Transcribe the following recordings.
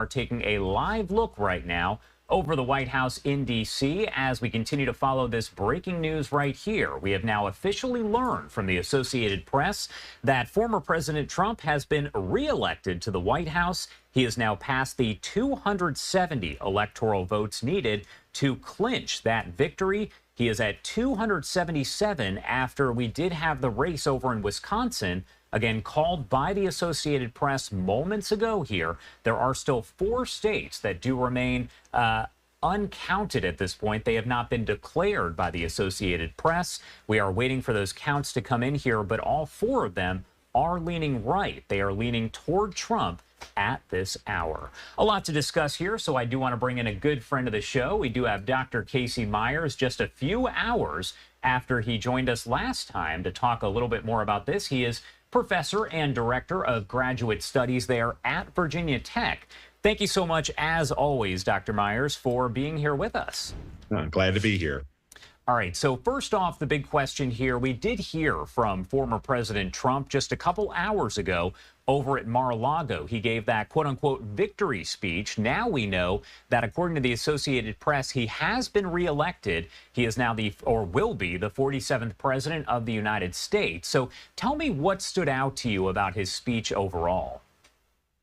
Are taking a live look right now over the White House in D.C. as we continue to follow this breaking news right here. We have now officially learned from the Associated Press that former President Trump has been reelected to the White House. He has now passed the 270 electoral votes needed to clinch that victory. He is at 277 after we did have the race over in Wisconsin, again, called by the Associated Press moments ago here. There are still 4 states that do remain uncounted at this point. They have not been declared by the Associated Press. We are waiting for those counts to come in here, but all 4 of them are leaning right. They are leaning toward Trump at this hour. A lot to discuss here, so I do want to bring in a good friend of the show. We do have Dr. Cayce Myers just a few hours after he joined us last time to talk a little bit more about this. He is professor and director of graduate studies there at Virginia Tech. Thank you so much, as always, Dr. Myers, for being here with us. I'm glad to be here. All right, so first off, the big question here, we did hear from former President Trump just a couple hours ago over at Mar-a-Lago. He gave that quote-unquote victory speech. Now we know that according to the Associated Press, he has been reelected. He is now or will be, the 47th president of the United States. So tell me what stood out to you about his speech overall.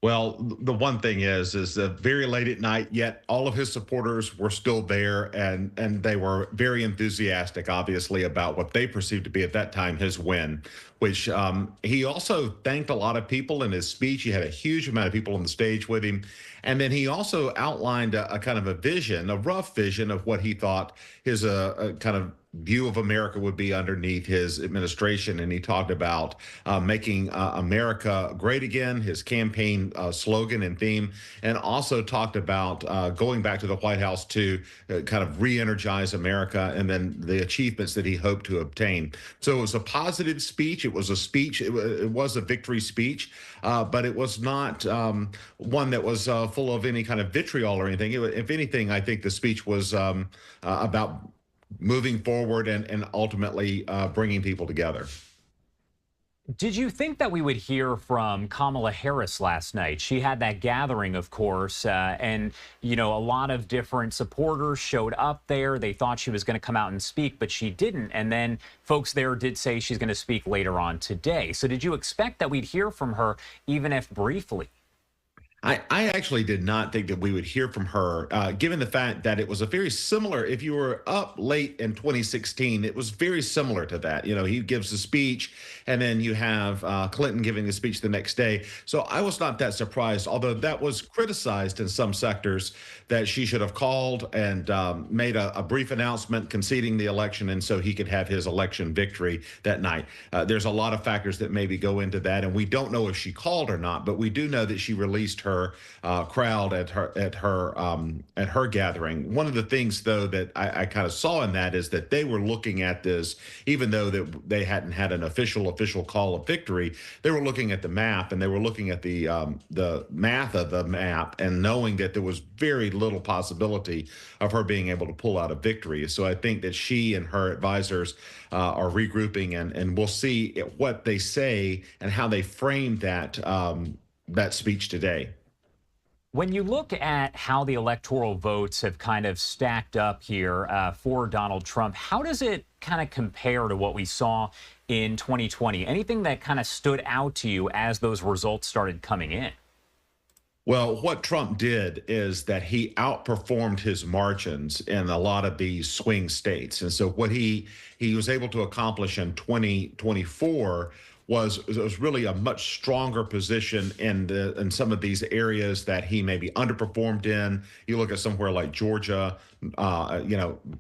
Well, the one thing is that very late at night, yet all of his supporters were still there, and they were very enthusiastic, obviously, about what they perceived to be at that time his win, which he also thanked a lot of people in his speech. He had a huge amount of people on the stage with him. And then he also outlined a kind of a vision, a rough vision of what he thought his kind of view of America would be underneath his administration. And he talked about making America great again, his campaign slogan and theme, and also talked about going back to the White House to kind of re-energize America, and then the achievements that he hoped to obtain. So it was a positive speech. It was a speech. It was a victory speech, but it was not one that was full of any kind of vitriol or anything. If anything, I think the speech was about moving forward and ultimately bringing people together. Did you think that we would hear from Kamala Harris last night? She had that gathering, of course, and, you know, a lot of different supporters showed up there. They thought she was going to come out and speak, but she didn't. And then folks there did say she's going to speak later on today. So did you expect that we'd hear from her, even if briefly? I actually did not think that we would hear from her, given the fact that it was a very similar, if you were up late in 2016, it was very similar to that. You know, he gives a speech, and then you have Clinton giving a speech the next day. So I was not that surprised, although that was criticized in some sectors, that she should have called and made a brief announcement conceding the election, and so he could have his election victory that night. There's a lot of factors that maybe go into that, and we don't know if she called or not, but we do know that she released her crowd at her gathering. One of the things, though, that I kind of saw in that is that they were looking at this, even though that they hadn't had an official call of victory. They were looking at the map, and they were looking at the math of the map, and knowing that there was very little possibility of her being able to pull out a victory. So I think that she and her advisors are regrouping, and we'll see what they say and how they frame that speech today. When you look at how the electoral votes have kind of stacked up here for Donald Trump, how does it kind of compare to what we saw in 2020? Anything that kind of stood out to you as those results started coming in? Well, what Trump did is that he outperformed his margins in a lot of these swing states. And so what he was able to accomplish in 2024 was really a much stronger position in some of these areas that he maybe underperformed in. You look at somewhere like Georgia,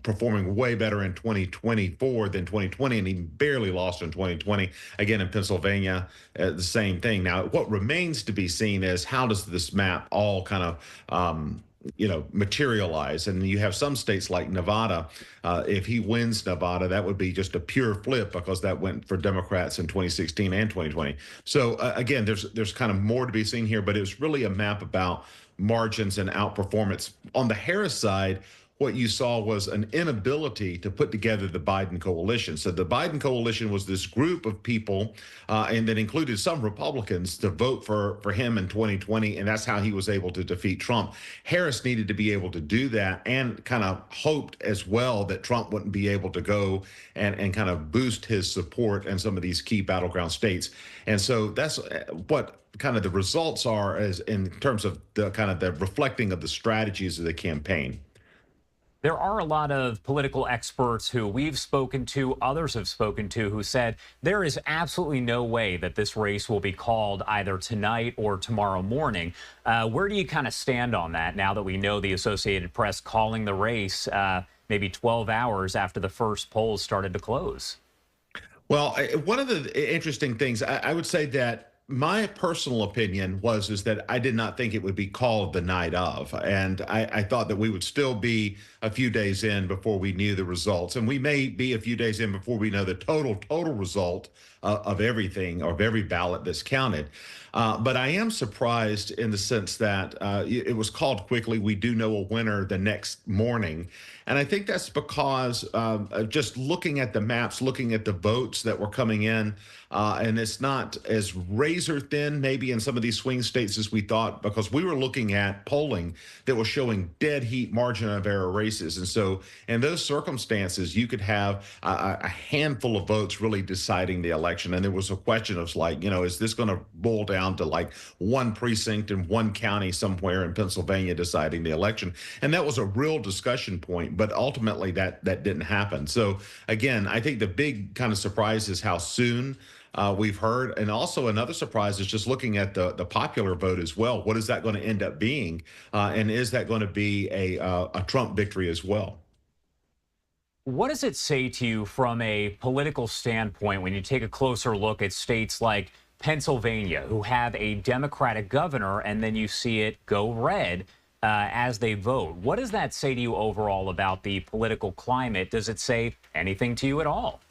performing way better in 2024 than 2020, and he barely lost in 2020. Again, in Pennsylvania, the same thing. Now, what remains to be seen is how does this map all kind of materialize. And you have some states like Nevada. If he wins Nevada, that would be just a pure flip, because that went for Democrats in 2016 and 2020. So again, there's kind of more to be seen here, but it's really a map about margins and outperformance. On the Harris side, what you saw was an inability to put together the Biden coalition. So the Biden coalition was this group of people, and that included some Republicans, to vote for him in 2020, and that's how he was able to defeat Trump. Harris needed to be able to do that, and kind of hoped as well that Trump wouldn't be able to go and kind of boost his support in some of these key battleground states. And so that's what kind of the results are, as in terms of the kind of the reflecting of the strategies of the campaign. There are a lot of political experts who we've spoken to, others have spoken to, who said there is absolutely no way that this race will be called either tonight or tomorrow morning. Where do you kind of stand on that now that we know the Associated Press calling the race maybe 12 hours after the first polls started to close? Well, one of the interesting things I would say that my personal opinion is that I did not think it would be called the night of, and I thought that we would still be a few days in before we knew the results, and we may be a few days in before we know the total result of everything, or of every ballot that's counted. But I am surprised in the sense that it was called quickly. We do know a winner the next morning. And I think that's because just looking at the maps, looking at the votes that were coming in, and it's not as razor thin maybe in some of these swing states as we thought, because we were looking at polling that was showing dead heat margin of error races. And so in those circumstances, you could have a handful of votes really deciding the election. And there was a question of like, is this going to boil down to like one precinct in one county somewhere in Pennsylvania deciding the election? And that was a real discussion point, but ultimately that didn't happen. So again, I think the big kind of surprise is how soon we've heard. And also another surprise is just looking at the popular vote as well. What is that going to end up being? And is that going to be a Trump victory as well? What does it say to you from a political standpoint when you take a closer look at states like Pennsylvania, who have a Democratic governor, and then you see it go red as they vote? What does that say to you overall about the political climate? Does it say anything to you at all?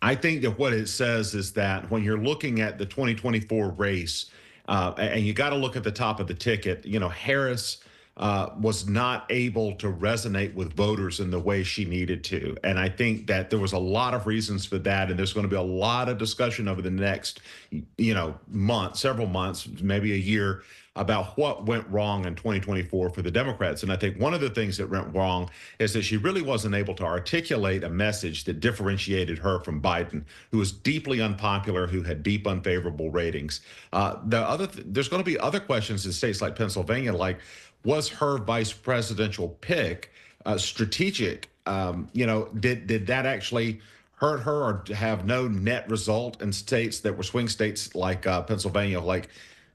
I think that what it says is that when you're looking at the 2024 race, and you got to look at the top of the ticket, Harris was not able to resonate with voters in the way she needed to. And I think that there was a lot of reasons for that. And there's going to be a lot of discussion over the next, month, several months, maybe a year, about what went wrong in 2024 for the Democrats. And I think one of the things that went wrong is that she really wasn't able to articulate a message that differentiated her from Biden, who was deeply unpopular, who had deep unfavorable ratings. There's going to be other questions in states like Pennsylvania, like, was her vice presidential pick strategic? Did that actually hurt her, or have no net result in states that were swing states like Pennsylvania, like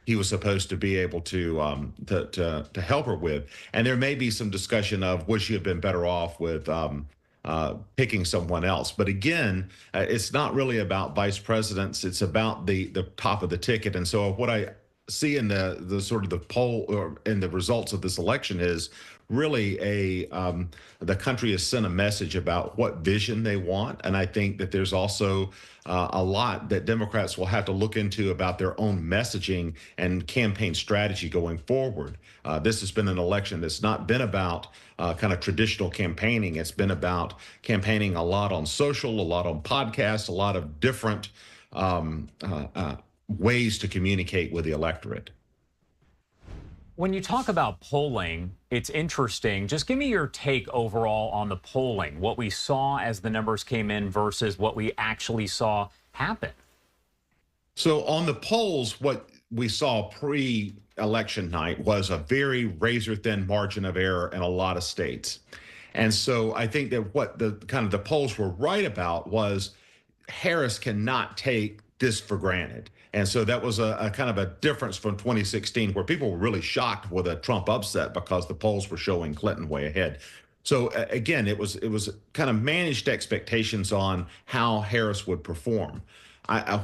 he was supposed to be able to help her with? And there may be some discussion of would she have been better off with picking someone else. But again, it's not really about vice presidents. It's about the top of the ticket. And so what I see in the sort of the poll, or in the results of this election, is really the country has sent a message about what vision they want. And I think that there's also a lot that Democrats will have to look into about their own messaging and campaign strategy going forward. This has been an election that's not been about kind of traditional campaigning. It's been about campaigning a lot on social, a lot on podcasts, a lot of different ways to communicate with the electorate. When you talk about polling, it's interesting. Just give me your take overall on the polling, what we saw as the numbers came in versus what we actually saw happen. So on the polls, what we saw pre-election night was a very razor-thin margin of error in a lot of states. And so I think that what the polls were right about was Harris cannot take this for granted. And so that was a kind of a difference from 2016, where people were really shocked with a Trump upset because the polls were showing Clinton way ahead. So again, it was kind of managed expectations on how Harris would perform.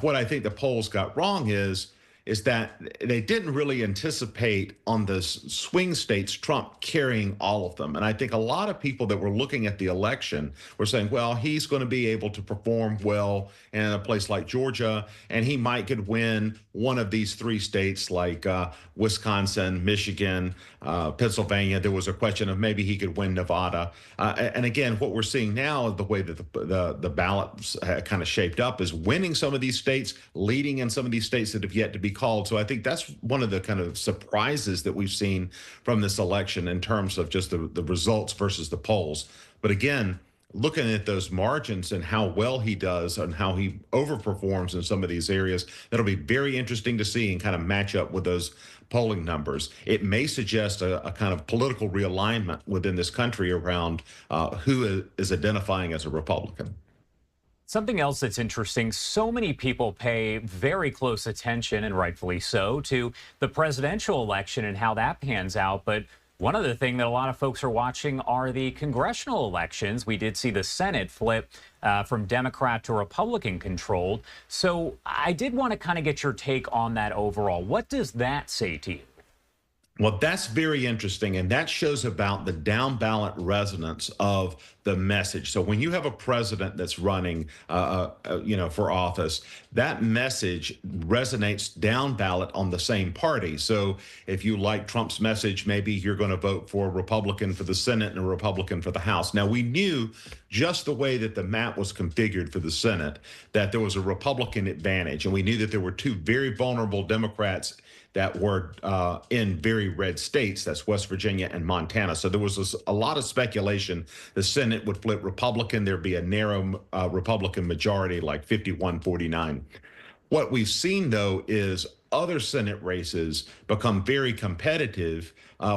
What I think the polls got wrong is is that they didn't really anticipate on the swing states Trump carrying all of them. And I think a lot of people that were looking at the election were saying, well, he's going to be able to perform well in a place like Georgia, and he might could win one of these three states like Wisconsin, Michigan, Pennsylvania. There was a question of maybe he could win Nevada. And again, what we're seeing now, the way that the ballots kind of shaped up, is winning some of these states, leading in some of these states that have yet to be called. So I think that's one of the kind of surprises that we've seen from this election in terms of just the results versus the polls. But again, looking at those margins and how well he does and how he overperforms in some of these areas, that'll be very interesting to see and kind of match up with those polling numbers. It may suggest a kind of political realignment within this country around who is identifying as a Republican. Something else that's interesting, so many people pay very close attention, and rightfully so, to the presidential election and how that pans out. But one other thing that a lot of folks are watching are the congressional elections. We did see the Senate flip from Democrat to Republican controlled. So I did want to kind of get your take on that overall. What does that say to you? Well, that's very interesting, and that shows about the down ballot resonance of the message. So when you have a president that's running, for office, that message resonates down ballot on the same party. So if you like Trump's message, maybe you're going to vote for a Republican for the Senate and a Republican for the House. Now, we knew just the way that the map was configured for the Senate that there was a Republican advantage, and we knew that there were two very vulnerable Democrats that were in very red states. That's West Virginia and Montana. So there was a lot of speculation the Senate would flip Republican. There'd be a narrow Republican majority, like 51-49. What we've seen, though, is other Senate races become very competitive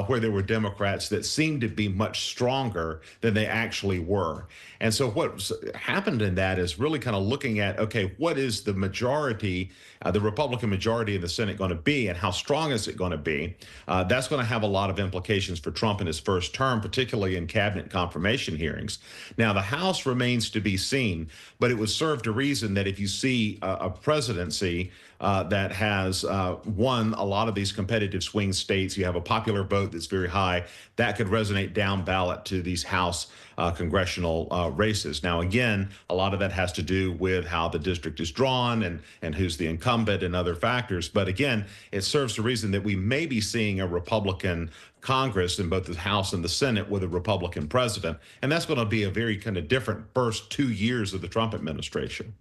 where there were Democrats that seemed to be much stronger than they actually were. And so what's happened in that is really kind of looking at, okay, what is the majority, the Republican majority in the Senate going to be, and how strong is it going to be? That's going to have a lot of implications for Trump in his first term, particularly in cabinet confirmation hearings. Now, the House remains to be seen, but it would serve to reason that if you see a presidency that has won a lot of these competitive swing states, you have a popular vote that's very high, that could resonate down ballot to these House congressional races. Now, again, a lot of that has to do with how the district is drawn and who's the incumbent and other factors. But again, it serves to reason that we may be seeing a Republican Congress in both the House and the Senate with a Republican president. And that's going to be a very kind of different first 2 years of the Trump administration.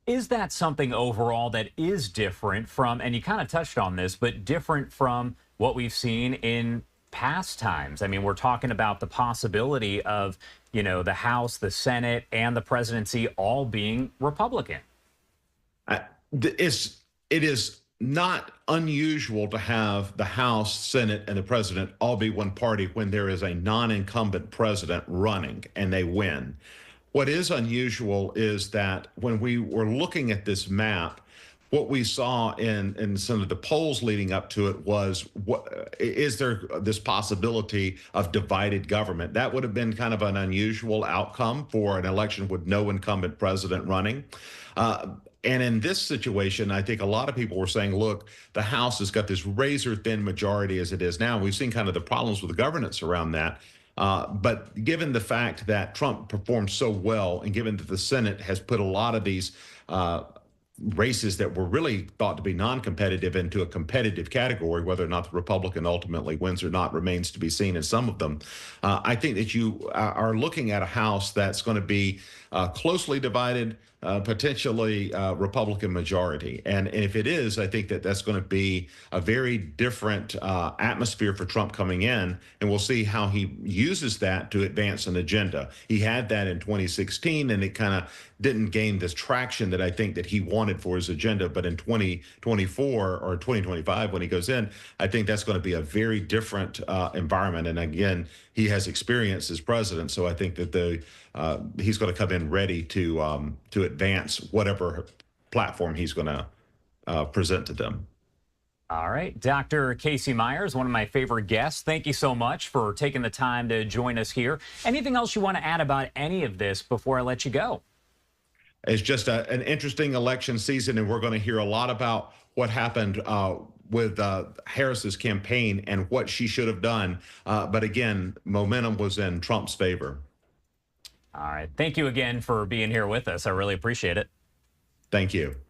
Is that something overall that is different from, and you kind of touched on this, but different from what we've seen in past times? I mean, we're talking about the possibility of, the House, the Senate, and the presidency all being Republican. It is not unusual to have the House, Senate, and the president all be one party when there is a non-incumbent president running and they win. What is unusual is that when we were looking at this map, what we saw in some of the polls leading up to it was, is there this possibility of divided government? That would have been kind of an unusual outcome for an election with no incumbent president running. And in this situation, I think a lot of people were saying, look, the House has got this razor thin majority as it is now. We've seen kind of the problems with the governance around that. But given the fact that Trump performed so well, and given that the Senate has put a lot of these races that were really thought to be non-competitive into a competitive category, whether or not the Republican ultimately wins or not remains to be seen in some of them. I think that you are looking at a House that's going to be closely divided, potentially Republican majority. And if it is, I think that that's going to be a very different atmosphere for Trump coming in. And we'll see how he uses that to advance an agenda. He had that in 2016, and it kind of didn't gain this traction that I think that he wanted for his agenda. But in 2024 or 2025, when he goes in, I think that's going to be a very different environment. And again, he has experience as president, so I think that he's going to come in ready to advance whatever platform he's going to present to them. All right, Dr. Cayce Myers, one of my favorite guests. Thank you so much for taking the time to join us here. Anything else you want to add about any of this before I let you go? It's just an interesting election season, and we're going to hear a lot about what happened with Harris's campaign and what she should have done. But again, momentum was in Trump's favor. All right. Thank you again for being here with us. I really appreciate it. Thank you.